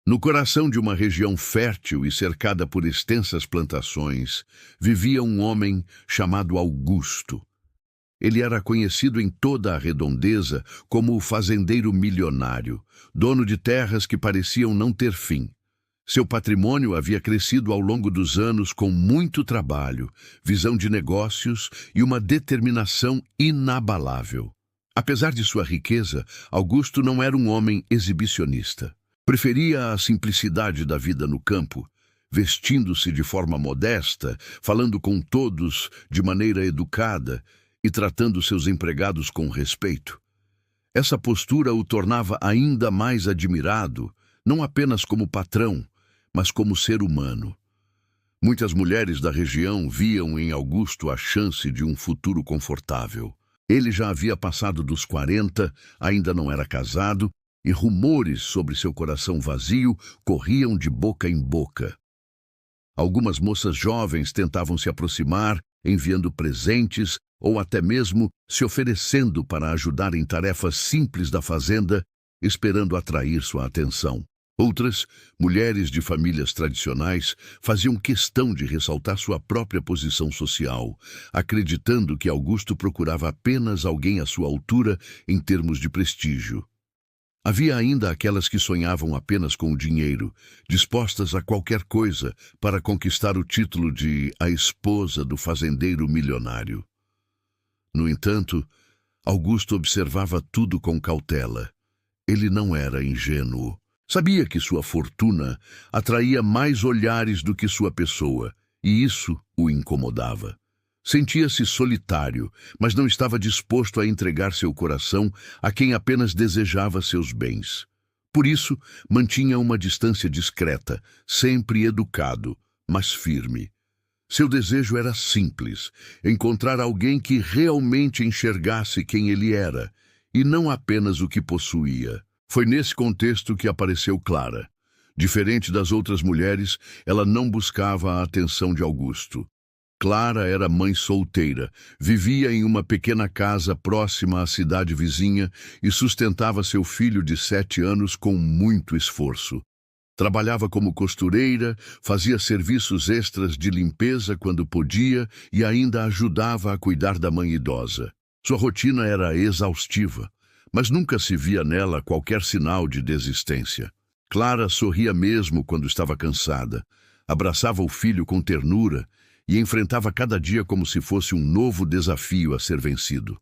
No coração de uma região fértil e cercada por extensas plantações, vivia um homem chamado Augusto. Ele era conhecido em toda a redondeza como o fazendeiro milionário, dono de terras que pareciam não ter fim. Seu patrimônio havia crescido ao longo dos anos com muito trabalho, visão de negócios e uma determinação inabalável. Apesar de sua riqueza, Augusto não era um homem exibicionista. Preferia a simplicidade da vida no campo, vestindo-se de forma modesta, falando com todos de maneira educada e tratando seus empregados com respeito. Essa postura o tornava ainda mais admirado, não apenas como patrão, mas como ser humano. Muitas mulheres da região viam em Augusto a chance de um futuro confortável. Ele já havia passado dos 40, ainda não era casado, e rumores sobre seu coração vazio corriam de boca em boca. Algumas moças jovens tentavam se aproximar, enviando presentes ou até mesmo se oferecendo para ajudar em tarefas simples da fazenda, esperando atrair sua atenção. Outras, mulheres de famílias tradicionais, faziam questão de ressaltar sua própria posição social, acreditando que Augusto procurava apenas alguém à sua altura em termos de prestígio. Havia ainda aquelas que sonhavam apenas com o dinheiro, dispostas a qualquer coisa para conquistar o título de a esposa do fazendeiro milionário. No entanto, Augusto observava tudo com cautela. Ele não era ingênuo. Sabia que sua fortuna atraía mais olhares do que sua pessoa, e isso o incomodava. Sentia-se solitário, mas não estava disposto a entregar seu coração a quem apenas desejava seus bens. Por isso, mantinha uma distância discreta, sempre educado, mas firme. Seu desejo era simples, encontrar alguém que realmente enxergasse quem ele era, e não apenas o que possuía. Foi nesse contexto que apareceu Clara. Diferente das outras mulheres, ela não buscava a atenção de Augusto. Clara era mãe solteira, vivia em uma pequena casa próxima à cidade vizinha e sustentava seu filho de 7 anos com muito esforço. Trabalhava como costureira, fazia serviços extras de limpeza quando podia e ainda ajudava a cuidar da mãe idosa. Sua rotina era exaustiva, mas nunca se via nela qualquer sinal de desistência. Clara sorria mesmo quando estava cansada, abraçava o filho com ternura e enfrentava cada dia como se fosse um novo desafio a ser vencido.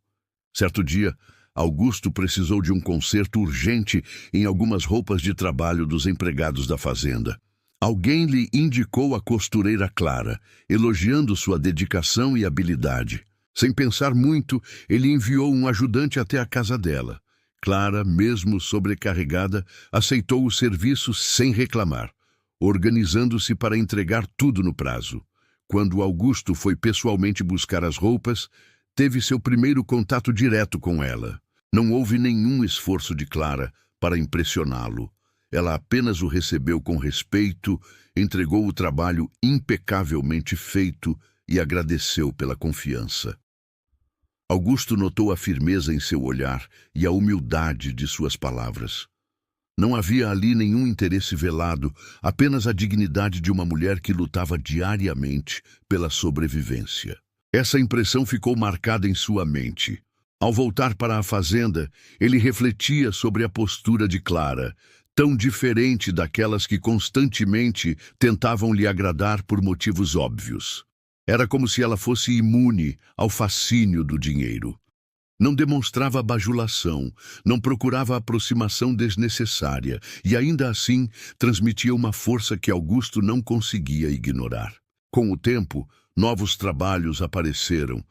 Certo dia, Augusto precisou de um conserto urgente em algumas roupas de trabalho dos empregados da fazenda. Alguém lhe indicou a costureira Clara, elogiando sua dedicação e habilidade. Sem pensar muito, ele enviou um ajudante até a casa dela. Clara, mesmo sobrecarregada, aceitou o serviço sem reclamar, organizando-se para entregar tudo no prazo. Quando Augusto foi pessoalmente buscar as roupas, teve seu primeiro contato direto com ela. Não houve nenhum esforço de Clara para impressioná-lo. Ela apenas o recebeu com respeito, entregou o trabalho impecavelmente feito e agradeceu pela confiança. Augusto notou a firmeza em seu olhar e a humildade de suas palavras. Não havia ali nenhum interesse velado, apenas a dignidade de uma mulher que lutava diariamente pela sobrevivência. Essa impressão ficou marcada em sua mente. Ao voltar para a fazenda, ele refletia sobre a postura de Clara, tão diferente daquelas que constantemente tentavam lhe agradar por motivos óbvios. Era como se ela fosse imune ao fascínio do dinheiro. Não demonstrava bajulação, não procurava aproximação desnecessária e, ainda assim, transmitia uma força que Augusto não conseguia ignorar. Com o tempo, novos trabalhos apareceram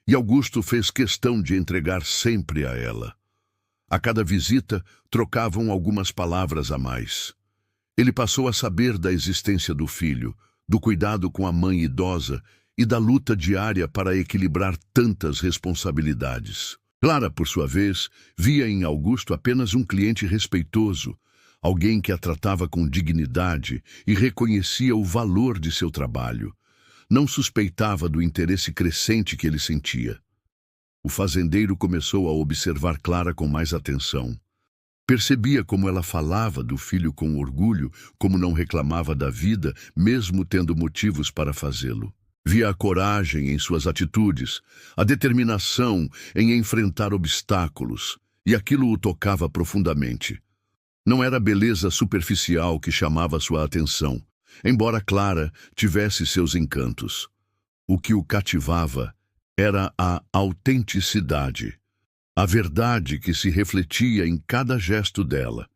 e Augusto fez questão de entregar sempre a ela. A cada visita, trocavam algumas palavras a mais. Ele passou a saber da existência do filho, do cuidado com a mãe idosa e da luta diária para equilibrar tantas responsabilidades. Clara, por sua vez, via em Augusto apenas um cliente respeitoso, alguém que a tratava com dignidade e reconhecia o valor de seu trabalho. Não suspeitava do interesse crescente que ele sentia. O fazendeiro começou a observar Clara com mais atenção. Percebia como ela falava do filho com orgulho, como não reclamava da vida, mesmo tendo motivos para fazê-lo. Via a coragem em suas atitudes, a determinação em enfrentar obstáculos, e aquilo o tocava profundamente. Não era a beleza superficial que chamava sua atenção, embora Clara tivesse seus encantos. O que o cativava era a autenticidade, a verdade que se refletia em cada gesto dela.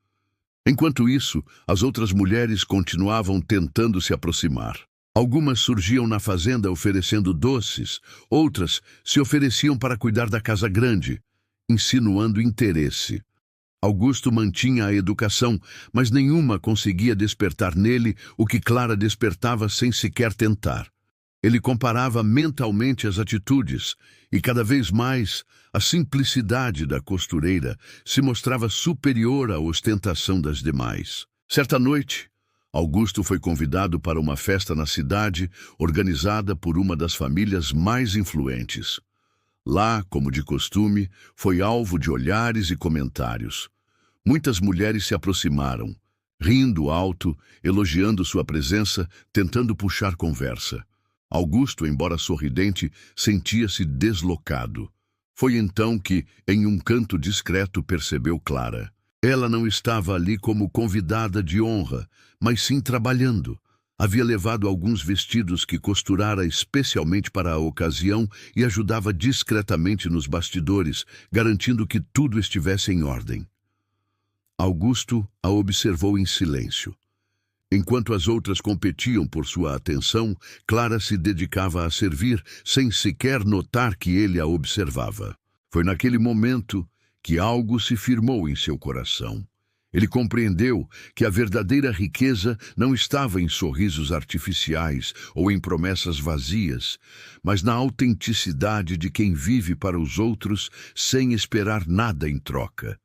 Enquanto isso, as outras mulheres continuavam tentando se aproximar. Algumas surgiam na fazenda oferecendo doces, outras se ofereciam para cuidar da casa grande, insinuando interesse. Augusto mantinha a educação, mas nenhuma conseguia despertar nele o que Clara despertava sem sequer tentar. Ele comparava mentalmente as atitudes, e cada vez mais a simplicidade da costureira se mostrava superior à ostentação das demais. Certa noite, Augusto foi convidado para uma festa na cidade, organizada por uma das famílias mais influentes. Lá, como de costume, foi alvo de olhares e comentários. Muitas mulheres se aproximaram, rindo alto, elogiando sua presença, tentando puxar conversa. Augusto, embora sorridente, sentia-se deslocado. Foi então que, em um canto discreto, percebeu Clara. Ela não estava ali como convidada de honra, mas sim trabalhando. Havia levado alguns vestidos que costurara especialmente para a ocasião e ajudava discretamente nos bastidores, garantindo que tudo estivesse em ordem. Augusto a observou em silêncio. Enquanto as outras competiam por sua atenção, Clara se dedicava a servir, sem sequer notar que ele a observava. Foi naquele momento que algo se firmou em seu coração. Ele compreendeu que a verdadeira riqueza não estava em sorrisos artificiais ou em promessas vazias, mas na autenticidade de quem vive para os outros sem esperar nada em troca.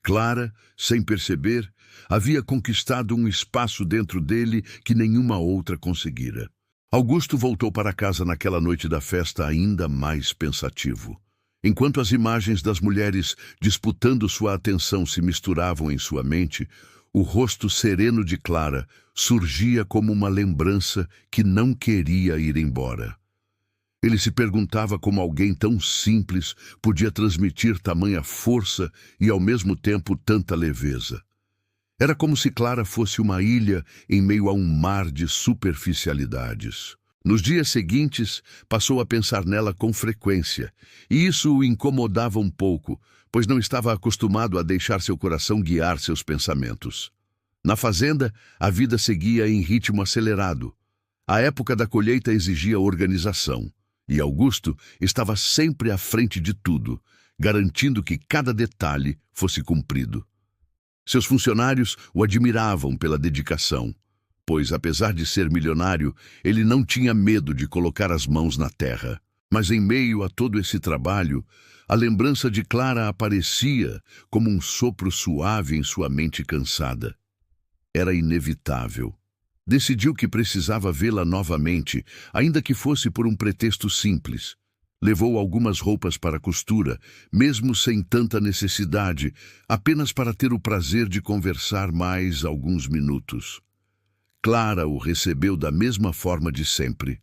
Clara, sem perceber, havia conquistado um espaço dentro dele que nenhuma outra conseguira. Augusto voltou para casa naquela noite da festa ainda mais pensativo. Enquanto as imagens das mulheres disputando sua atenção se misturavam em sua mente, o rosto sereno de Clara surgia como uma lembrança que não queria ir embora. Ele se perguntava como alguém tão simples podia transmitir tamanha força e, ao mesmo tempo, tanta leveza. Era como se Clara fosse uma ilha em meio a um mar de superficialidades. Nos dias seguintes, passou a pensar nela com frequência, e isso o incomodava um pouco, pois não estava acostumado a deixar seu coração guiar seus pensamentos. Na fazenda, a vida seguia em ritmo acelerado. A época da colheita exigia organização. E Augusto estava sempre à frente de tudo, garantindo que cada detalhe fosse cumprido. Seus funcionários o admiravam pela dedicação, pois, apesar de ser milionário, ele não tinha medo de colocar as mãos na terra. Mas em meio a todo esse trabalho, a lembrança de Clara aparecia como um sopro suave em sua mente cansada. Era inevitável. Decidiu que precisava vê-la novamente, ainda que fosse por um pretexto simples. Levou algumas roupas para a costura, mesmo sem tanta necessidade, apenas para ter o prazer de conversar mais alguns minutos. Clara o recebeu da mesma forma de sempre,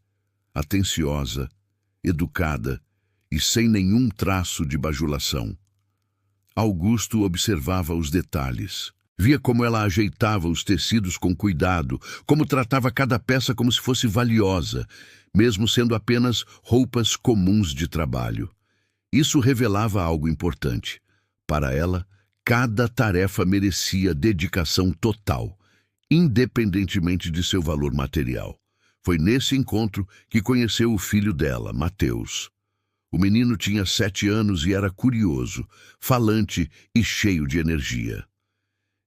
atenciosa, educada e sem nenhum traço de bajulação. Augusto observava os detalhes. Via como ela ajeitava os tecidos com cuidado, como tratava cada peça como se fosse valiosa, mesmo sendo apenas roupas comuns de trabalho. Isso revelava algo importante. Para ela, cada tarefa merecia dedicação total, independentemente de seu valor material. Foi nesse encontro que conheceu o filho dela, Mateus. O menino tinha 7 anos e era curioso, falante e cheio de energia.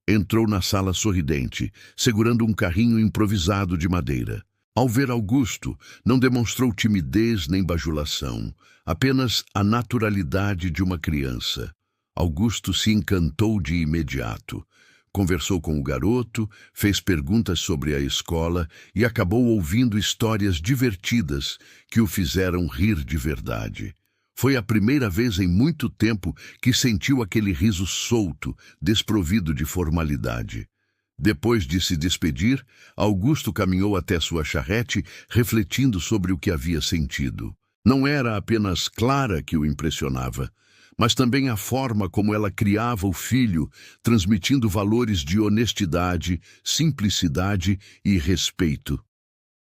Entrou na sala sorridente, segurando um carrinho improvisado de madeira. Ao ver Augusto, não demonstrou timidez nem bajulação, apenas a naturalidade de uma criança. Augusto se encantou de imediato. Conversou com o garoto, fez perguntas sobre a escola e acabou ouvindo histórias divertidas que o fizeram rir de verdade. Foi a primeira vez em muito tempo que sentiu aquele riso solto, desprovido de formalidade. Depois de se despedir, Augusto caminhou até sua charrete, refletindo sobre o que havia sentido. Não era apenas Clara que o impressionava, mas também a forma como ela criava o filho, transmitindo valores de honestidade, simplicidade e respeito.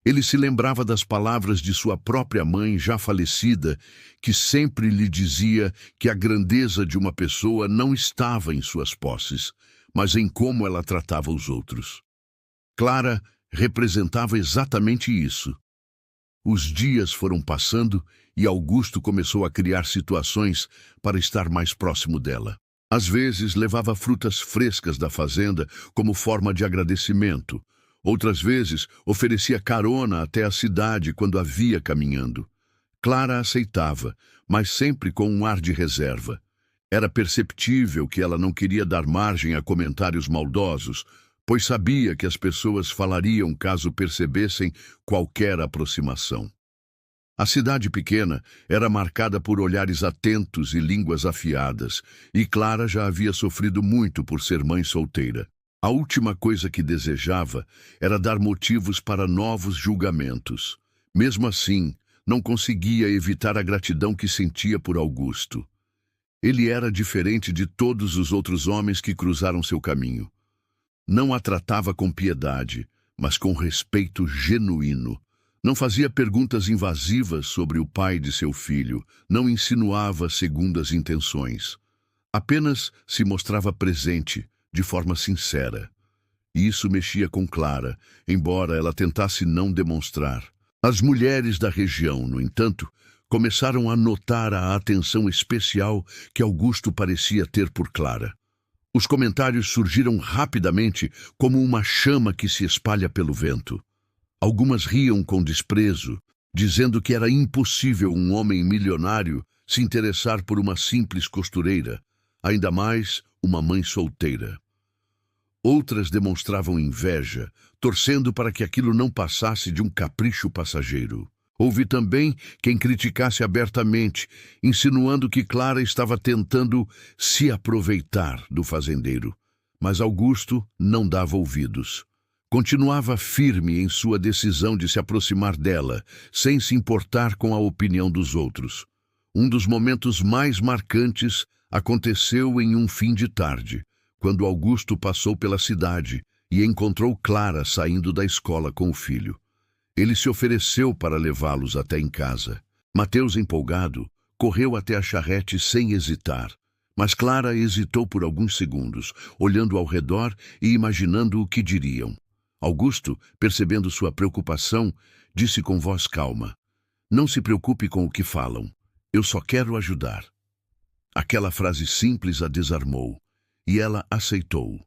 Ele se lembrava das palavras de sua própria mãe, já falecida, que sempre lhe dizia que a grandeza de uma pessoa não estava em suas posses, mas em como ela tratava os outros. Clara representava exatamente isso. Os dias foram passando e Augusto começou a criar situações para estar mais próximo dela. Às vezes levava frutas frescas da fazenda como forma de agradecimento. Outras vezes oferecia carona até a cidade quando a via caminhando. Clara aceitava, mas sempre com um ar de reserva. Era perceptível que ela não queria dar margem a comentários maldosos, pois sabia que as pessoas falariam caso percebessem qualquer aproximação. A cidade pequena era marcada por olhares atentos e línguas afiadas, e Clara já havia sofrido muito por ser mãe solteira. A última coisa que desejava era dar motivos para novos julgamentos. Mesmo assim, não conseguia evitar a gratidão que sentia por Augusto. Ele era diferente de todos os outros homens que cruzaram seu caminho. Não a tratava com piedade, mas com respeito genuíno. Não fazia perguntas invasivas sobre o pai de seu filho, não insinuava segundas intenções. Apenas se mostrava presente, de forma sincera. E isso mexia com Clara, embora ela tentasse não demonstrar. As mulheres da região, no entanto, começaram a notar a atenção especial que Augusto parecia ter por Clara. Os comentários surgiram rapidamente como uma chama que se espalha pelo vento. Algumas riam com desprezo, dizendo que era impossível um homem milionário se interessar por uma simples costureira, ainda mais uma mãe solteira. Outras demonstravam inveja, torcendo para que aquilo não passasse de um capricho passageiro. Houve também quem criticasse abertamente, insinuando que Clara estava tentando se aproveitar do fazendeiro. Mas Augusto não dava ouvidos. Continuava firme em sua decisão de se aproximar dela, sem se importar com a opinião dos outros. Um dos momentos mais marcantes aconteceu em um fim de tarde, quando Augusto passou pela cidade e encontrou Clara saindo da escola com o filho. Ele se ofereceu para levá-los até em casa. Mateus, empolgado, correu até a charrete sem hesitar. Mas Clara hesitou por alguns segundos, olhando ao redor e imaginando o que diriam. Augusto, percebendo sua preocupação, disse com voz calma: "Não se preocupe com o que falam. Eu só quero ajudar." Aquela frase simples a desarmou, e ela aceitou.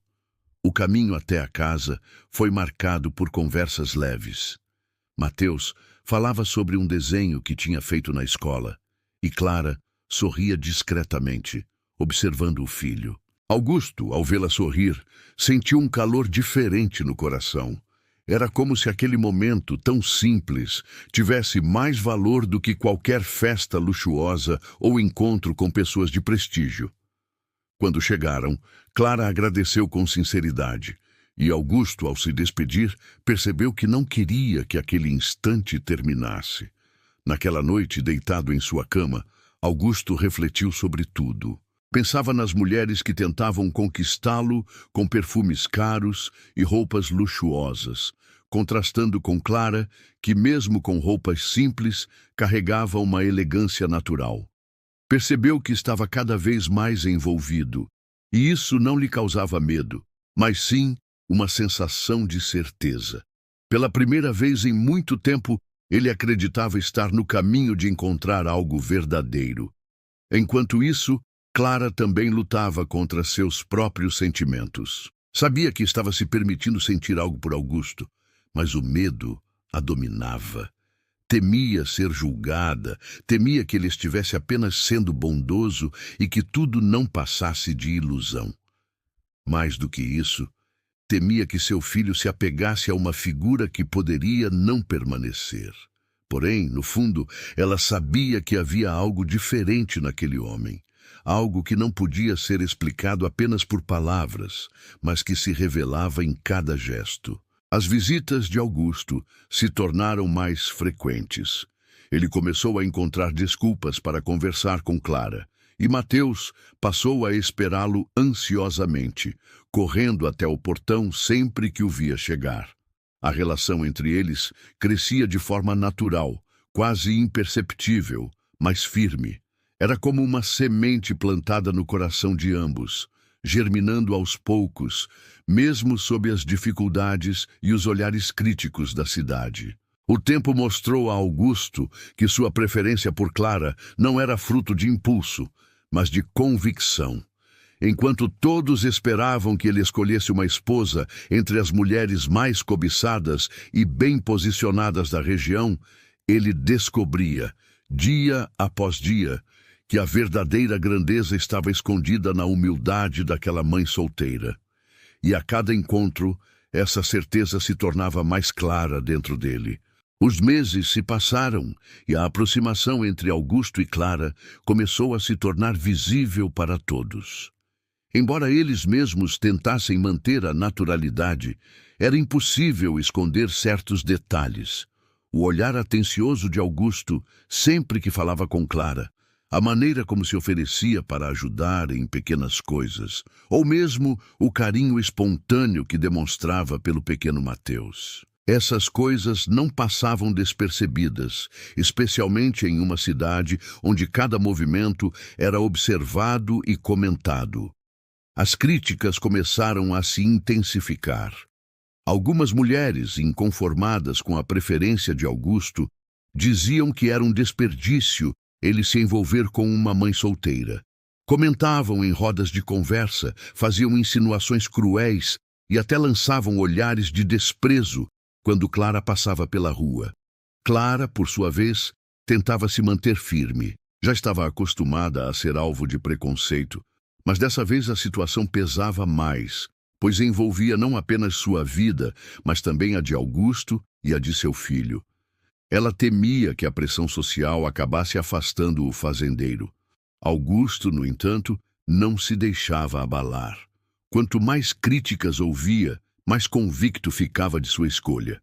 O caminho até a casa foi marcado por conversas leves. Mateus falava sobre um desenho que tinha feito na escola, e Clara sorria discretamente, observando o filho. Augusto, ao vê-la sorrir, sentiu um calor diferente no coração. Era como se aquele momento tão simples tivesse mais valor do que qualquer festa luxuosa ou encontro com pessoas de prestígio. Quando chegaram, Clara agradeceu com sinceridade, e Augusto, ao se despedir, percebeu que não queria que aquele instante terminasse. Naquela noite, deitado em sua cama, Augusto refletiu sobre tudo. Pensava nas mulheres que tentavam conquistá-lo com perfumes caros e roupas luxuosas, contrastando com Clara, que mesmo com roupas simples, carregava uma elegância natural. Percebeu que estava cada vez mais envolvido, e isso não lhe causava medo, mas sim uma sensação de certeza. Pela primeira vez em muito tempo, ele acreditava estar no caminho de encontrar algo verdadeiro. Enquanto isso, Clara também lutava contra seus próprios sentimentos. Sabia que estava se permitindo sentir algo por Augusto, mas o medo a dominava. Temia ser julgada, temia que ele estivesse apenas sendo bondoso e que tudo não passasse de ilusão. Mais do que isso, temia que seu filho se apegasse a uma figura que poderia não permanecer. Porém, no fundo, ela sabia que havia algo diferente naquele homem. Algo que não podia ser explicado apenas por palavras, mas que se revelava em cada gesto. As visitas de Augusto se tornaram mais frequentes. Ele começou a encontrar desculpas para conversar com Clara, e Mateus passou a esperá-lo ansiosamente, correndo até o portão sempre que o via chegar. A relação entre eles crescia de forma natural, quase imperceptível, mas firme. Era como uma semente plantada no coração de ambos, germinando aos poucos, mesmo sob as dificuldades e os olhares críticos da cidade. O tempo mostrou a Augusto que sua preferência por Clara não era fruto de impulso, mas de convicção. Enquanto todos esperavam que ele escolhesse uma esposa entre as mulheres mais cobiçadas e bem posicionadas da região, ele descobria, dia após dia, que a verdadeira grandeza estava escondida na humildade daquela mãe solteira. E a cada encontro, essa certeza se tornava mais clara dentro dele. Os meses se passaram e a aproximação entre Augusto e Clara começou a se tornar visível para todos. Embora eles mesmos tentassem manter a naturalidade, era impossível esconder certos detalhes. O olhar atencioso de Augusto sempre que falava com Clara, a maneira como se oferecia para ajudar em pequenas coisas, ou mesmo o carinho espontâneo que demonstrava pelo pequeno Mateus. Essas coisas não passavam despercebidas, especialmente em uma cidade onde cada movimento era observado e comentado. As críticas começaram a se intensificar. Algumas mulheres, inconformadas com a preferência de Augusto, diziam que era um desperdício ele se envolver com uma mãe solteira. Comentavam em rodas de conversa, faziam insinuações cruéis e até lançavam olhares de desprezo quando Clara passava pela rua. Clara, por sua vez, tentava se manter firme. Já estava acostumada a ser alvo de preconceito, mas dessa vez a situação pesava mais, pois envolvia não apenas sua vida, mas também a de Augusto e a de seu filho. Ela temia que a pressão social acabasse afastando o fazendeiro. Augusto, no entanto, não se deixava abalar. Quanto mais críticas ouvia, mais convicto ficava de sua escolha.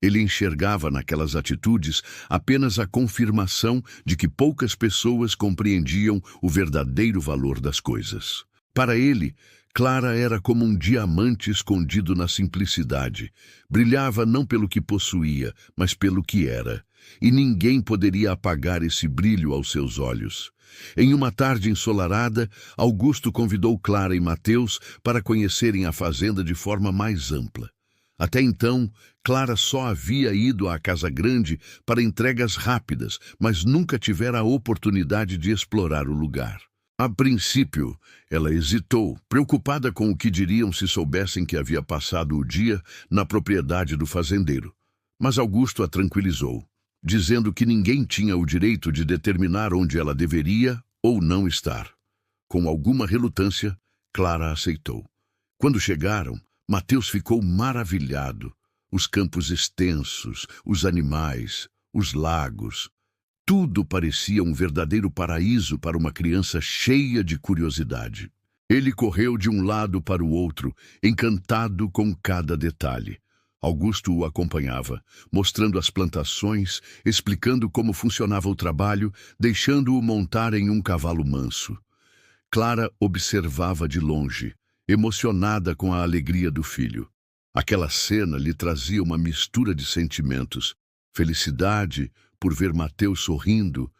Ele enxergava naquelas atitudes apenas a confirmação de que poucas pessoas compreendiam o verdadeiro valor das coisas. Para ele, Clara era como um diamante escondido na simplicidade. Brilhava não pelo que possuía, mas pelo que era. E ninguém poderia apagar esse brilho aos seus olhos. Em uma tarde ensolarada, Augusto convidou Clara e Mateus para conhecerem a fazenda de forma mais ampla. Até então, Clara só havia ido à Casa Grande para entregas rápidas, mas nunca tivera a oportunidade de explorar o lugar. A princípio, ela hesitou, preocupada com o que diriam se soubessem que havia passado o dia na propriedade do fazendeiro. Mas Augusto a tranquilizou, dizendo que ninguém tinha o direito de determinar onde ela deveria ou não estar. Com alguma relutância, Clara aceitou. Quando chegaram, Mateus ficou maravilhado. Os campos extensos, os animais, os lagos. Tudo parecia um verdadeiro paraíso para uma criança cheia de curiosidade. Ele correu de um lado para o outro, encantado com cada detalhe. Augusto o acompanhava, mostrando as plantações, explicando como funcionava o trabalho, deixando-o montar em um cavalo manso. Clara observava de longe, emocionada com a alegria do filho. Aquela cena lhe trazia uma mistura de sentimentos, felicidade por ver Mateus sorrindo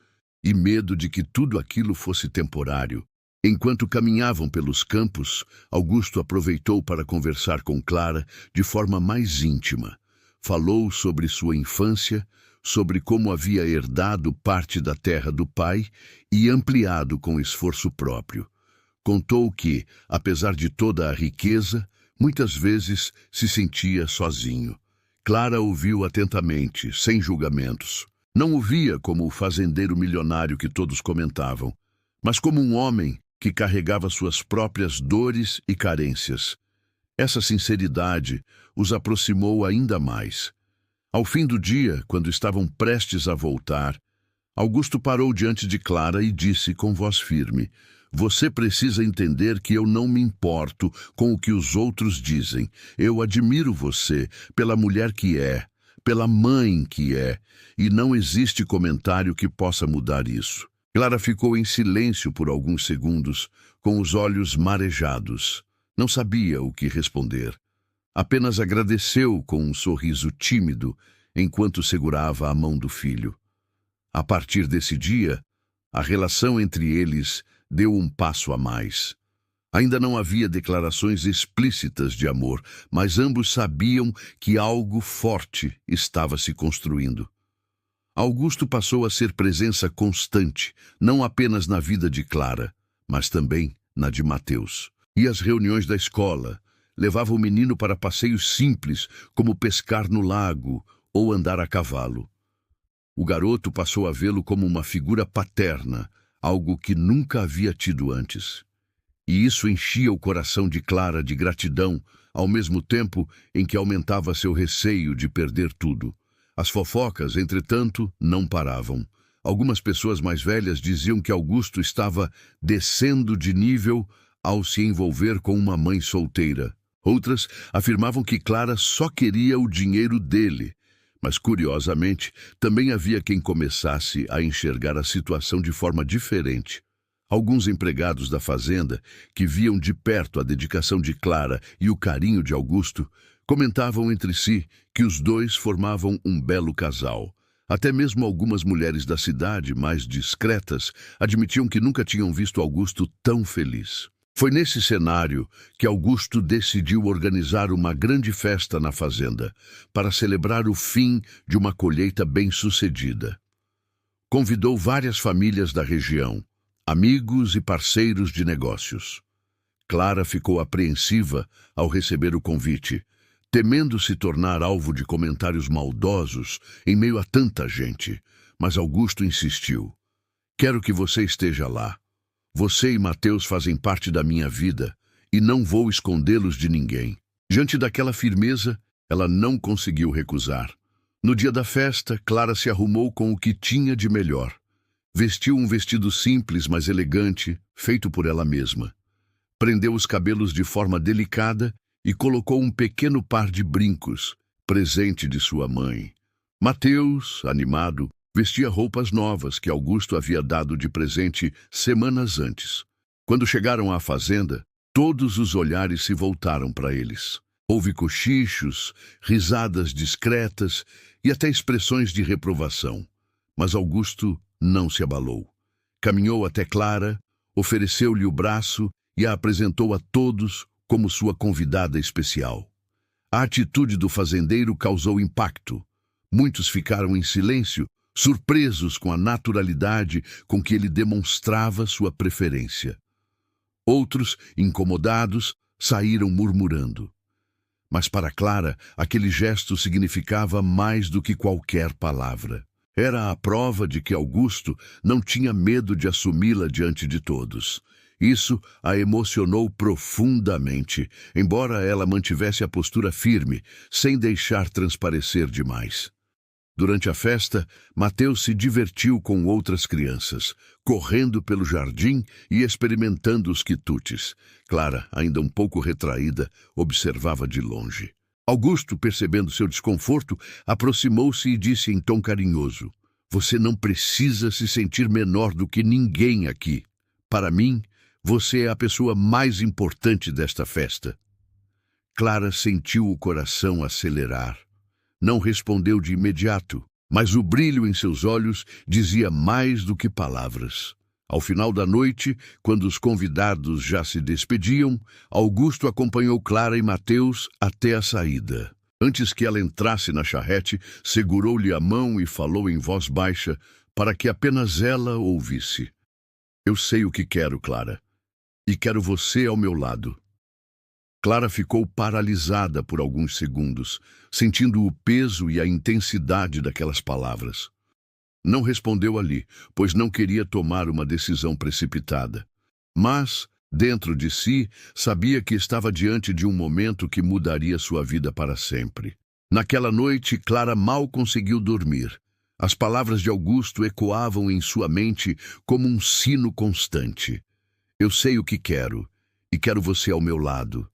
e medo de que tudo aquilo fosse temporário. Enquanto caminhavam pelos campos, Augusto aproveitou para conversar com Clara de forma mais íntima. Falou sobre sua infância, sobre como havia herdado parte da terra do pai e ampliado com esforço próprio. Contou que, apesar de toda a riqueza, muitas vezes se sentia sozinho. Clara ouviu atentamente, sem julgamentos. Não o via como o fazendeiro milionário que todos comentavam, mas como um homem que carregava suas próprias dores e carências. Essa sinceridade os aproximou ainda mais. Ao fim do dia, quando estavam prestes a voltar, Augusto parou diante de Clara e disse com voz firme: "Você precisa entender que eu não me importo com o que os outros dizem. Eu admiro você pela mulher que é, pela mãe que é, e não existe comentário que possa mudar isso." Clara ficou em silêncio por alguns segundos, com os olhos marejados. Não sabia o que responder. Apenas agradeceu com um sorriso tímido enquanto segurava a mão do filho. A partir desse dia, a relação entre eles deu um passo a mais. Ainda não havia declarações explícitas de amor, mas ambos sabiam que algo forte estava se construindo. Augusto passou a ser presença constante, não apenas na vida de Clara, mas também na de Mateus. E as reuniões da escola levava o menino para passeios simples, como pescar no lago ou andar a cavalo. O garoto passou a vê-lo como uma figura paterna, algo que nunca havia tido antes. E isso enchia o coração de Clara de gratidão, ao mesmo tempo em que aumentava seu receio de perder tudo. As fofocas, entretanto, não paravam. Algumas pessoas mais velhas diziam que Augusto estava descendo de nível ao se envolver com uma mãe solteira. Outras afirmavam que Clara só queria o dinheiro dele. Mas, curiosamente, também havia quem começasse a enxergar a situação de forma diferente. Alguns empregados da fazenda, que viam de perto a dedicação de Clara e o carinho de Augusto, comentavam entre si que os dois formavam um belo casal. Até mesmo algumas mulheres da cidade, mais discretas, admitiam que nunca tinham visto Augusto tão feliz. Foi nesse cenário que Augusto decidiu organizar uma grande festa na fazenda, para celebrar o fim de uma colheita bem-sucedida. Convidou várias famílias da região, amigos e parceiros de negócios. Clara ficou apreensiva ao receber o convite, temendo se tornar alvo de comentários maldosos em meio a tanta gente, mas Augusto insistiu: "Quero que você esteja lá. Você e Mateus fazem parte da minha vida e não vou escondê-los de ninguém." Diante daquela firmeza, ela não conseguiu recusar. No dia da festa, Clara se arrumou com o que tinha de melhor. Vestiu um vestido simples, mas elegante, feito por ela mesma. Prendeu os cabelos de forma delicada e colocou um pequeno par de brincos, presente de sua mãe. Mateus, animado, vestia roupas novas que Augusto havia dado de presente semanas antes. Quando chegaram à fazenda, todos os olhares se voltaram para eles. Houve cochichos, risadas discretas e até expressões de reprovação. Mas Augusto não se abalou. Caminhou até Clara, ofereceu-lhe o braço e a apresentou a todos como sua convidada especial. A atitude do fazendeiro causou impacto. Muitos ficaram em silêncio, surpresos com a naturalidade com que ele demonstrava sua preferência. Outros, incomodados, saíram murmurando. Mas para Clara, aquele gesto significava mais do que qualquer palavra. Era a prova de que Augusto não tinha medo de assumi-la diante de todos. Isso a emocionou profundamente, embora ela mantivesse a postura firme, sem deixar transparecer demais. Durante a festa, Mateus se divertiu com outras crianças, correndo pelo jardim e experimentando os quitutes. Clara, ainda um pouco retraída, observava de longe. Augusto, percebendo seu desconforto, aproximou-se e disse em tom carinhoso: "Você não precisa se sentir menor do que ninguém aqui. Para mim, você é a pessoa mais importante desta festa." Clara sentiu o coração acelerar. Não respondeu de imediato, mas o brilho em seus olhos dizia mais do que palavras. Ao final da noite, quando os convidados já se despediam, Augusto acompanhou Clara e Mateus até a saída. Antes que ela entrasse na charrete, segurou-lhe a mão e falou em voz baixa, para que apenas ela ouvisse: "Eu sei o que quero, Clara, e quero você ao meu lado." Clara ficou paralisada por alguns segundos, sentindo o peso e a intensidade daquelas palavras. Não respondeu ali, pois não queria tomar uma decisão precipitada. Mas, dentro de si, sabia que estava diante de um momento que mudaria sua vida para sempre. Naquela noite, Clara mal conseguiu dormir. As palavras de Augusto ecoavam em sua mente como um sino constante. Eu sei o que quero, e quero você ao meu lado.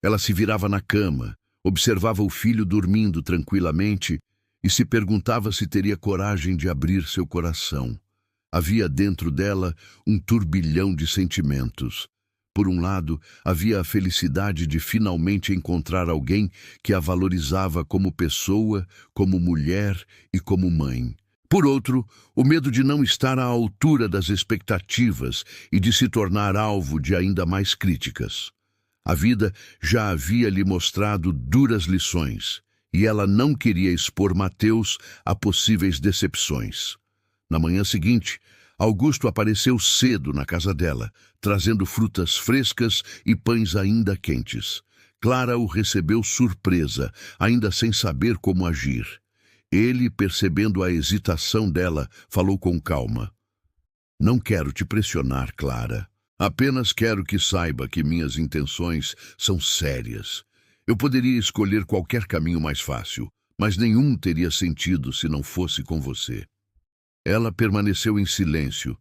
Ela se virava na cama, observava o filho dormindo tranquilamente e se perguntava se teria coragem de abrir seu coração. Havia dentro dela um turbilhão de sentimentos. Por um lado, havia a felicidade de finalmente encontrar alguém que a valorizava como pessoa, como mulher e como mãe. Por outro, o medo de não estar à altura das expectativas e de se tornar alvo de ainda mais críticas. A vida já havia lhe mostrado duras lições, e ela não queria expor Mateus a possíveis decepções. Na manhã seguinte, Augusto apareceu cedo na casa dela, trazendo frutas frescas e pães ainda quentes. Clara o recebeu surpresa, ainda sem saber como agir. Ele, percebendo a hesitação dela, falou com calma. Não quero te pressionar, Clara. Apenas quero que saiba que minhas intenções são sérias. Eu poderia escolher qualquer caminho mais fácil, mas nenhum teria sentido se não fosse com você. Ela permaneceu em silêncio,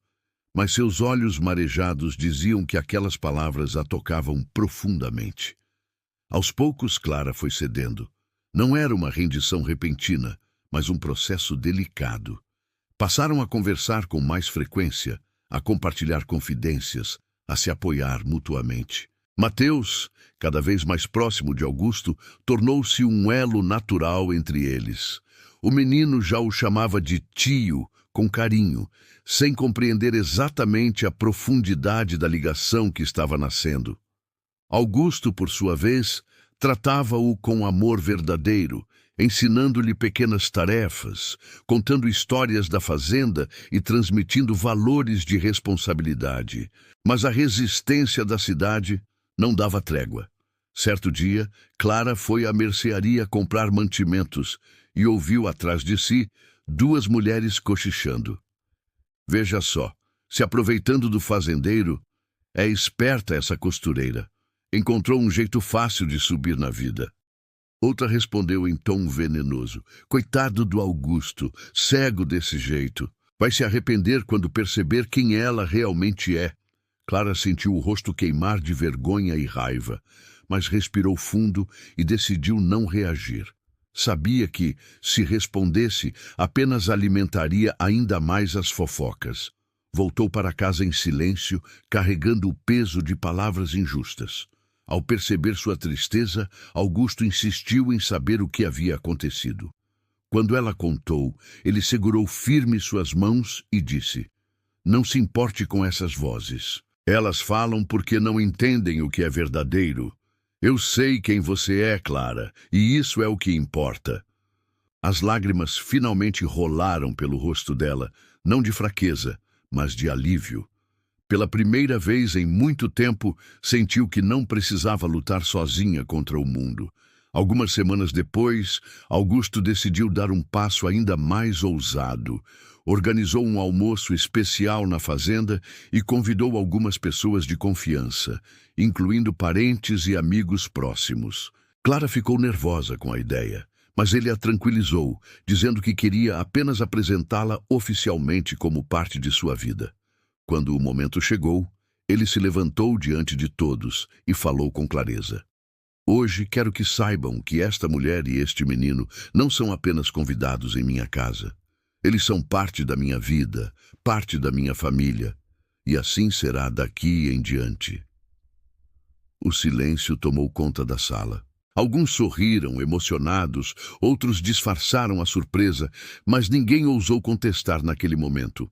mas seus olhos marejados diziam que aquelas palavras a tocavam profundamente. Aos poucos, Clara foi cedendo. Não era uma rendição repentina, mas um processo delicado. Passaram a conversar com mais frequência, a compartilhar confidências, a se apoiar mutuamente. Mateus, cada vez mais próximo de Augusto, tornou-se um elo natural entre eles. O menino já o chamava de tio, com carinho, sem compreender exatamente a profundidade da ligação que estava nascendo. Augusto, por sua vez, tratava-o com amor verdadeiro, ensinando-lhe pequenas tarefas, contando histórias da fazenda e transmitindo valores de responsabilidade. Mas a resistência da cidade não dava trégua. Certo dia, Clara foi à mercearia comprar mantimentos e ouviu atrás de si duas mulheres cochichando. Veja só, se aproveitando do fazendeiro, é esperta essa costureira. Encontrou um jeito fácil de subir na vida. Outra respondeu em tom venenoso. Coitado do Augusto, cego desse jeito. Vai se arrepender quando perceber quem ela realmente é. Clara sentiu o rosto queimar de vergonha e raiva, mas respirou fundo e decidiu não reagir. Sabia que, se respondesse, apenas alimentaria ainda mais as fofocas. Voltou para casa em silêncio, carregando o peso de palavras injustas. Ao perceber sua tristeza, Augusto insistiu em saber o que havia acontecido. Quando ela contou, ele segurou firme suas mãos e disse: Não se importe com essas vozes. Elas falam porque não entendem o que é verdadeiro. Eu sei quem você é, Clara, e isso é o que importa. As lágrimas finalmente rolaram pelo rosto dela, não de fraqueza, mas de alívio. Pela primeira vez em muito tempo, sentiu que não precisava lutar sozinha contra o mundo. Algumas semanas depois, Augusto decidiu dar um passo ainda mais ousado. Organizou um almoço especial na fazenda e convidou algumas pessoas de confiança, incluindo parentes e amigos próximos. Clara ficou nervosa com a ideia, mas ele a tranquilizou, dizendo que queria apenas apresentá-la oficialmente como parte de sua vida. Quando o momento chegou, ele se levantou diante de todos e falou com clareza. Hoje quero que saibam que esta mulher e este menino não são apenas convidados em minha casa. Eles são parte da minha vida, parte da minha família, e assim será daqui em diante. O silêncio tomou conta da sala. Alguns sorriram, emocionados, outros disfarçaram a surpresa, mas ninguém ousou contestar naquele momento.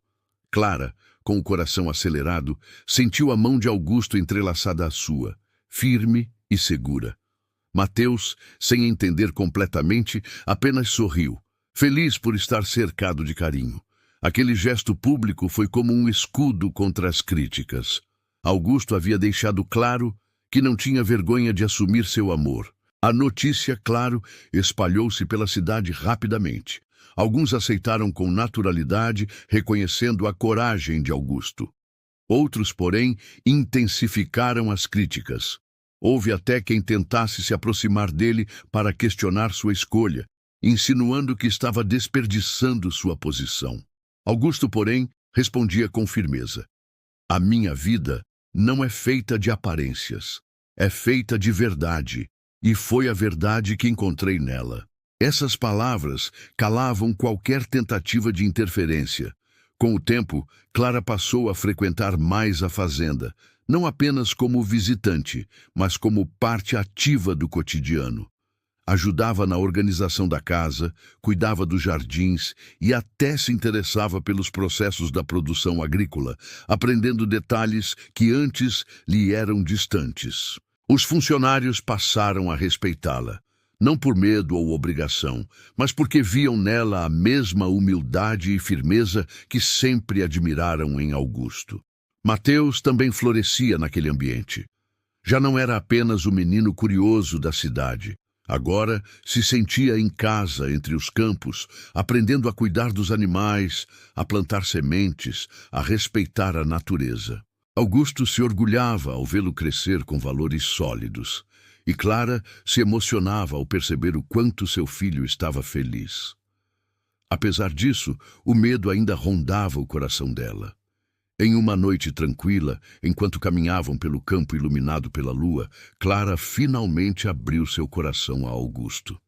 Clara, com o coração acelerado, sentiu a mão de Augusto entrelaçada à sua, firme e segura. Mateus, sem entender completamente, apenas sorriu, feliz por estar cercado de carinho. Aquele gesto público foi como um escudo contra as críticas. Augusto havia deixado claro que não tinha vergonha de assumir seu amor. A notícia, claro, espalhou-se pela cidade rapidamente. Alguns aceitaram com naturalidade, reconhecendo a coragem de Augusto. Outros, porém, intensificaram as críticas. Houve até quem tentasse se aproximar dele para questionar sua escolha, insinuando que estava desperdiçando sua posição. Augusto, porém, respondia com firmeza: a minha vida não é feita de aparências, é feita de verdade, e foi a verdade que encontrei nela. Essas palavras calavam qualquer tentativa de interferência. Com o tempo, Clara passou a frequentar mais a fazenda, não apenas como visitante, mas como parte ativa do cotidiano. Ajudava na organização da casa, cuidava dos jardins e até se interessava pelos processos da produção agrícola, aprendendo detalhes que antes lhe eram distantes. Os funcionários passaram a respeitá-la, não por medo ou obrigação, mas porque viam nela a mesma humildade e firmeza que sempre admiraram em Augusto. Mateus também florescia naquele ambiente. Já não era apenas o menino curioso da cidade. Agora se sentia em casa entre os campos, aprendendo a cuidar dos animais, a plantar sementes, a respeitar a natureza. Augusto se orgulhava ao vê-lo crescer com valores sólidos, e Clara se emocionava ao perceber o quanto seu filho estava feliz. Apesar disso, o medo ainda rondava o coração dela. Em uma noite tranquila, enquanto caminhavam pelo campo iluminado pela lua, Clara finalmente abriu seu coração a Augusto.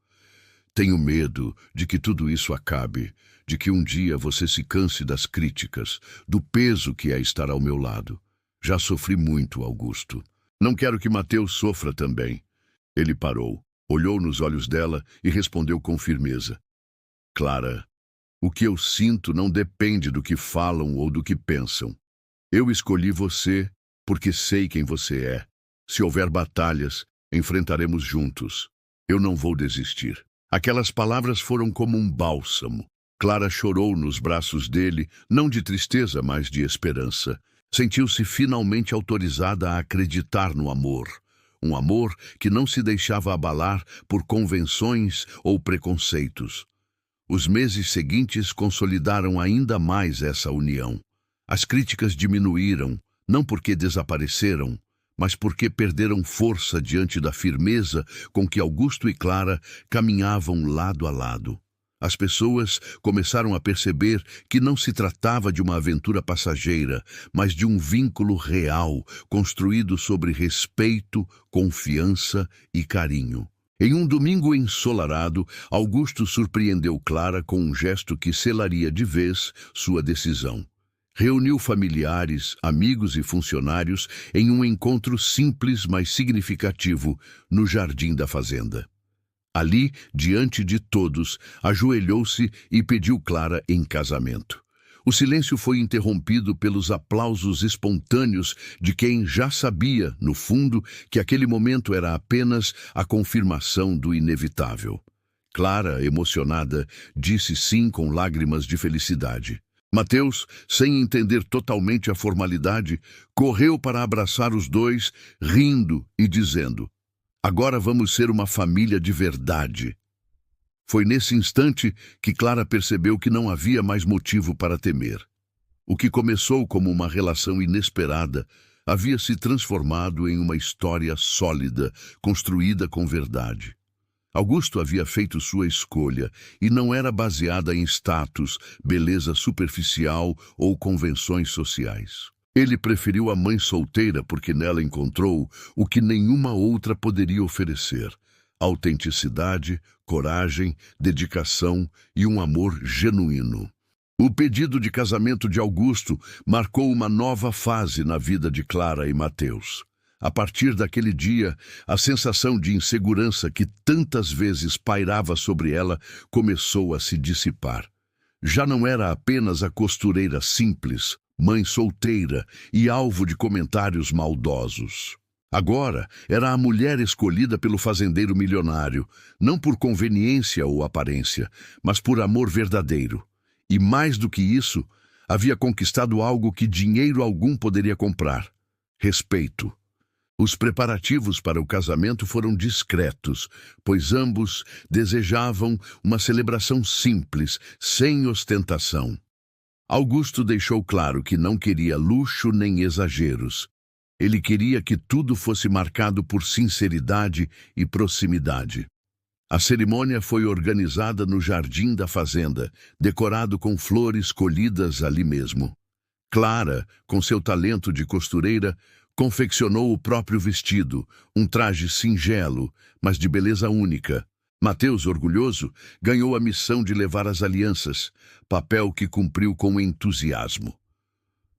Tenho medo de que tudo isso acabe, de que um dia você se canse das críticas, do peso que é estar ao meu lado. Já sofri muito, Augusto. Não quero que Mateus sofra também. Ele parou, olhou nos olhos dela e respondeu com firmeza: Clara, o que eu sinto não depende do que falam ou do que pensam. Eu escolhi você porque sei quem você é. Se houver batalhas, enfrentaremos juntos. Eu não vou desistir. Aquelas palavras foram como um bálsamo. Clara chorou nos braços dele, não de tristeza, mas de esperança. Sentiu-se finalmente autorizada a acreditar no amor. Um amor que não se deixava abalar por convenções ou preconceitos. Os meses seguintes consolidaram ainda mais essa união. As críticas diminuíram, não porque desapareceram, mas porque perderam força diante da firmeza com que Augusto e Clara caminhavam lado a lado. As pessoas começaram a perceber que não se tratava de uma aventura passageira, mas de um vínculo real, construído sobre respeito, confiança e carinho. Em um domingo ensolarado, Augusto surpreendeu Clara com um gesto que selaria de vez sua decisão. Reuniu familiares, amigos e funcionários em um encontro simples, mas significativo, no jardim da fazenda. Ali, diante de todos, ajoelhou-se e pediu Clara em casamento. O silêncio foi interrompido pelos aplausos espontâneos de quem já sabia, no fundo, que aquele momento era apenas a confirmação do inevitável. Clara, emocionada, disse sim com lágrimas de felicidade. Mateus, sem entender totalmente a formalidade, correu para abraçar os dois, rindo e dizendo: agora vamos ser uma família de verdade. Foi nesse instante que Clara percebeu que não havia mais motivo para temer. O que começou como uma relação inesperada havia se transformado em uma história sólida, construída com verdade. Augusto havia feito sua escolha e não era baseada em status, beleza superficial ou convenções sociais. Ele preferiu a mãe solteira porque nela encontrou o que nenhuma outra poderia oferecer: autenticidade, coragem, dedicação e um amor genuíno. O pedido de casamento de Augusto marcou uma nova fase na vida de Clara e Mateus. A partir daquele dia, a sensação de insegurança que tantas vezes pairava sobre ela começou a se dissipar. Já não era apenas a costureira simples, mãe solteira e alvo de comentários maldosos. Agora era a mulher escolhida pelo fazendeiro milionário, não por conveniência ou aparência, mas por amor verdadeiro. E mais do que isso, havia conquistado algo que dinheiro algum poderia comprar: respeito. Os preparativos para o casamento foram discretos, pois ambos desejavam uma celebração simples, sem ostentação. Augusto deixou claro que não queria luxo nem exageros. Ele queria que tudo fosse marcado por sinceridade e proximidade. A cerimônia foi organizada no jardim da fazenda, decorado com flores colhidas ali mesmo. Clara, com seu talento de costureira, confeccionou o próprio vestido, um traje singelo, mas de beleza única. Mateus, orgulhoso, ganhou a missão de levar as alianças, papel que cumpriu com entusiasmo.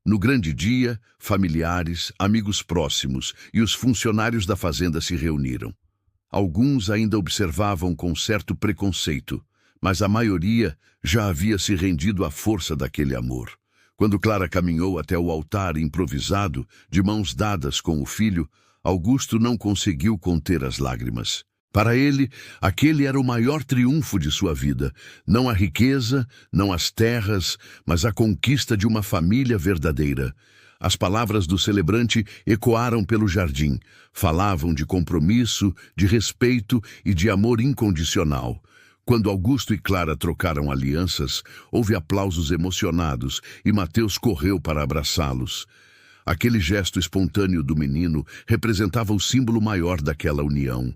No grande dia, familiares, amigos próximos e os funcionários da fazenda se reuniram. Alguns ainda observavam com certo preconceito, mas a maioria já havia se rendido à força daquele amor. Quando Clara caminhou até o altar improvisado, de mãos dadas com o filho, Augusto não conseguiu conter as lágrimas. Para ele, aquele era o maior triunfo de sua vida. Não a riqueza, não as terras, mas a conquista de uma família verdadeira. As palavras do celebrante ecoaram pelo jardim. Falavam de compromisso, de respeito e de amor incondicional. Quando Augusto e Clara trocaram alianças, houve aplausos emocionados e Mateus correu para abraçá-los. Aquele gesto espontâneo do menino representava o símbolo maior daquela união.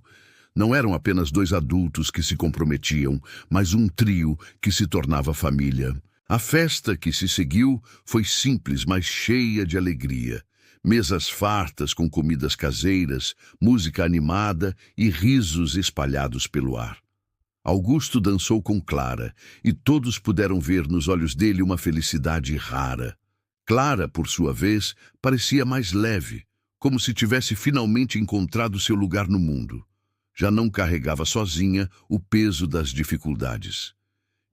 Não eram apenas dois adultos que se comprometiam, mas um trio que se tornava família. A festa que se seguiu foi simples, mas cheia de alegria. Mesas fartas com comidas caseiras, música animada e risos espalhados pelo ar. Augusto dançou com Clara, e todos puderam ver nos olhos dele uma felicidade rara. Clara, por sua vez, parecia mais leve, como se tivesse finalmente encontrado seu lugar no mundo. Já não carregava sozinha o peso das dificuldades.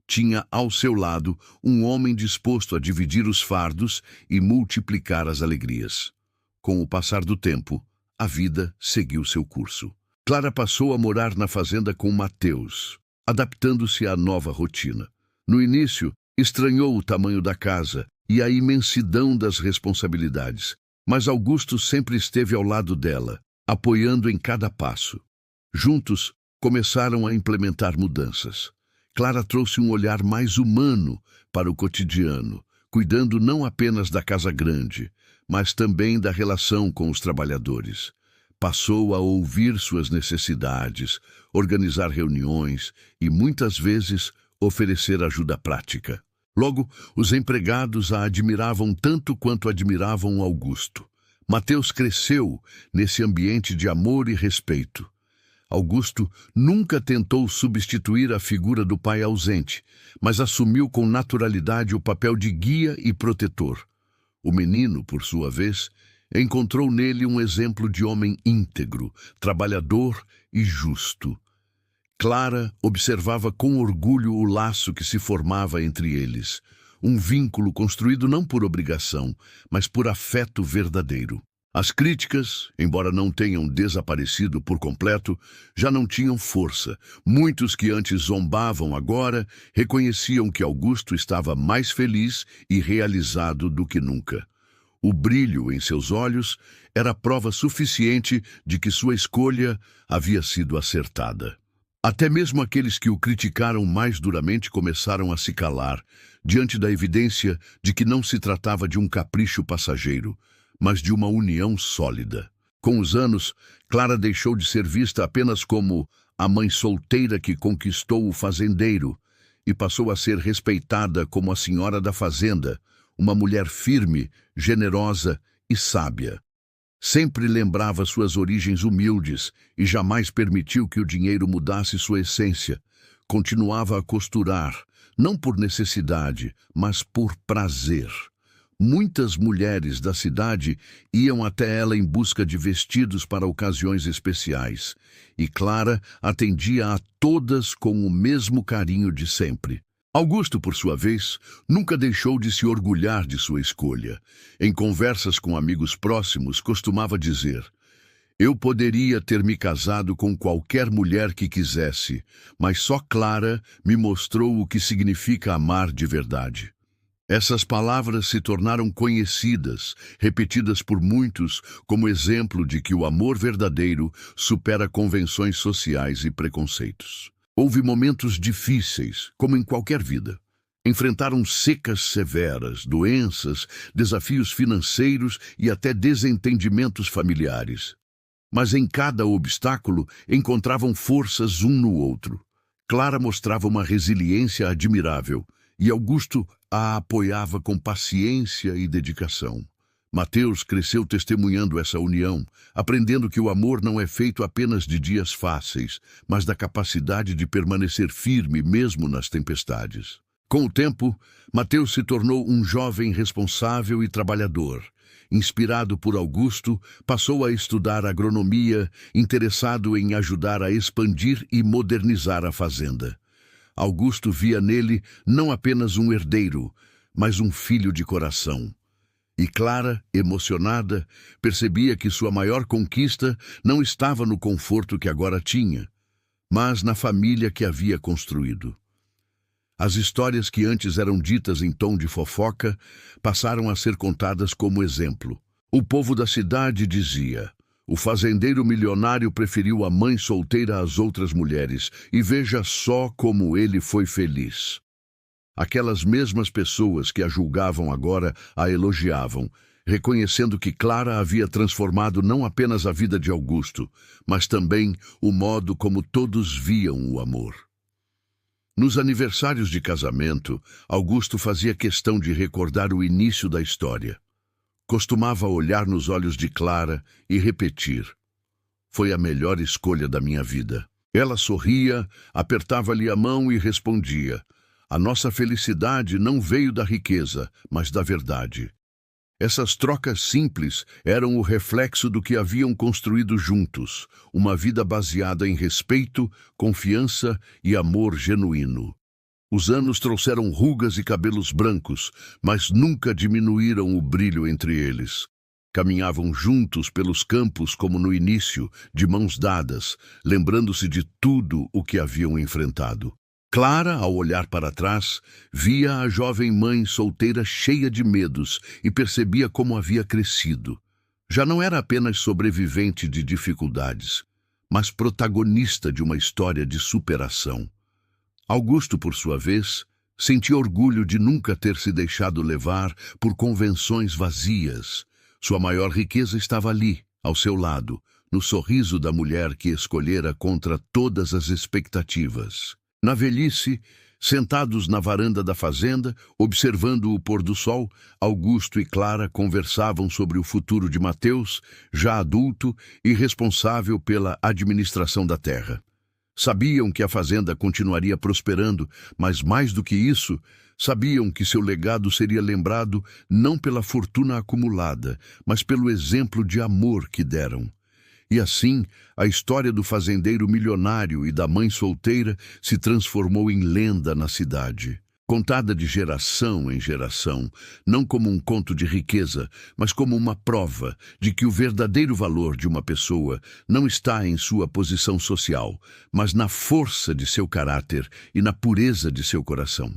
Tinha ao seu lado um homem disposto a dividir os fardos e multiplicar as alegrias. Com o passar do tempo, a vida seguiu seu curso. Clara passou a morar na fazenda com Mateus, adaptando-se à nova rotina. No início, estranhou o tamanho da casa e a imensidão das responsabilidades, mas Augusto sempre esteve ao lado dela, apoiando em cada passo. Juntos, começaram a implementar mudanças. Clara trouxe um olhar mais humano para o cotidiano, cuidando não apenas da casa grande, mas também da relação com os trabalhadores. Passou a ouvir suas necessidades, organizar reuniões e, muitas vezes, oferecer ajuda prática. Logo, os empregados a admiravam tanto quanto admiravam Augusto. Mateus cresceu nesse ambiente de amor e respeito. Augusto nunca tentou substituir a figura do pai ausente, mas assumiu com naturalidade o papel de guia e protetor. O menino, por sua vez, encontrou nele um exemplo de homem íntegro, trabalhador e justo. Clara observava com orgulho o laço que se formava entre eles, um vínculo construído não por obrigação, mas por afeto verdadeiro. As críticas, embora não tenham desaparecido por completo, já não tinham força. Muitos que antes zombavam agora reconheciam que Augusto estava mais feliz e realizado do que nunca. O brilho em seus olhos era prova suficiente de que sua escolha havia sido acertada. Até mesmo aqueles que o criticaram mais duramente começaram a se calar, diante da evidência de que não se tratava de um capricho passageiro, mas de uma união sólida. Com os anos, Clara deixou de ser vista apenas como a mãe solteira que conquistou o fazendeiro e passou a ser respeitada como a senhora da fazenda, uma mulher firme, generosa e sábia. Sempre lembrava suas origens humildes e jamais permitiu que o dinheiro mudasse sua essência. Continuava a costurar, não por necessidade, mas por prazer. Muitas mulheres da cidade iam até ela em busca de vestidos para ocasiões especiais, e Clara atendia a todas com o mesmo carinho de sempre. Augusto, por sua vez, nunca deixou de se orgulhar de sua escolha. Em conversas com amigos próximos, costumava dizer: "Eu poderia ter me casado com qualquer mulher que quisesse, mas só Clara me mostrou o que significa amar de verdade." Essas palavras se tornaram conhecidas, repetidas por muitos como exemplo de que o amor verdadeiro supera convenções sociais e preconceitos. Houve momentos difíceis, como em qualquer vida. Enfrentaram secas severas, doenças, desafios financeiros e até desentendimentos familiares. Mas em cada obstáculo encontravam forças um no outro. Clara mostrava uma resiliência admirável e Augusto a apoiava com paciência e dedicação. Mateus cresceu testemunhando essa união, aprendendo que o amor não é feito apenas de dias fáceis, mas da capacidade de permanecer firme mesmo nas tempestades. Com o tempo, Mateus se tornou um jovem responsável e trabalhador. Inspirado por Augusto, passou a estudar agronomia, interessado em ajudar a expandir e modernizar a fazenda. Augusto via nele não apenas um herdeiro, mas um filho de coração. E Clara, emocionada, percebia que sua maior conquista não estava no conforto que agora tinha, mas na família que havia construído. As histórias que antes eram ditas em tom de fofoca passaram a ser contadas como exemplo. O povo da cidade dizia: o fazendeiro milionário preferiu a mãe solteira às outras mulheres, e veja só como ele foi feliz. Aquelas mesmas pessoas que a julgavam agora a elogiavam, reconhecendo que Clara havia transformado não apenas a vida de Augusto, mas também o modo como todos viam o amor. Nos aniversários de casamento, Augusto fazia questão de recordar o início da história. Costumava olhar nos olhos de Clara e repetir: foi a melhor escolha da minha vida. Ela sorria, apertava-lhe a mão e respondia: a nossa felicidade não veio da riqueza, mas da verdade. Essas trocas simples eram o reflexo do que haviam construído juntos, uma vida baseada em respeito, confiança e amor genuíno. Os anos trouxeram rugas e cabelos brancos, mas nunca diminuíram o brilho entre eles. Caminhavam juntos pelos campos como no início, de mãos dadas, lembrando-se de tudo o que haviam enfrentado. Clara, ao olhar para trás, via a jovem mãe solteira cheia de medos e percebia como havia crescido. Já não era apenas sobrevivente de dificuldades, mas protagonista de uma história de superação. Augusto, por sua vez, sentia orgulho de nunca ter se deixado levar por convenções vazias. Sua maior riqueza estava ali, ao seu lado, no sorriso da mulher que escolhera contra todas as expectativas. Na velhice, sentados na varanda da fazenda, observando o pôr do sol, Augusto e Clara conversavam sobre o futuro de Mateus, já adulto e responsável pela administração da terra. Sabiam que a fazenda continuaria prosperando, mas mais do que isso, sabiam que seu legado seria lembrado não pela fortuna acumulada, mas pelo exemplo de amor que deram. E assim, a história do fazendeiro milionário e da mãe solteira se transformou em lenda na cidade. Contada de geração em geração, não como um conto de riqueza, mas como uma prova de que o verdadeiro valor de uma pessoa não está em sua posição social, mas na força de seu caráter e na pureza de seu coração.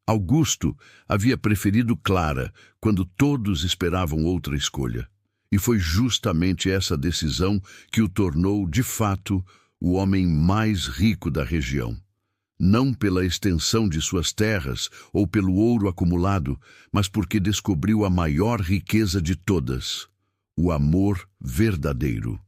Augusto havia preferido Clara quando todos esperavam outra escolha. E foi justamente essa decisão que o tornou, de fato, o homem mais rico da região. Não pela extensão de suas terras ou pelo ouro acumulado, mas porque descobriu a maior riqueza de todas: o amor verdadeiro.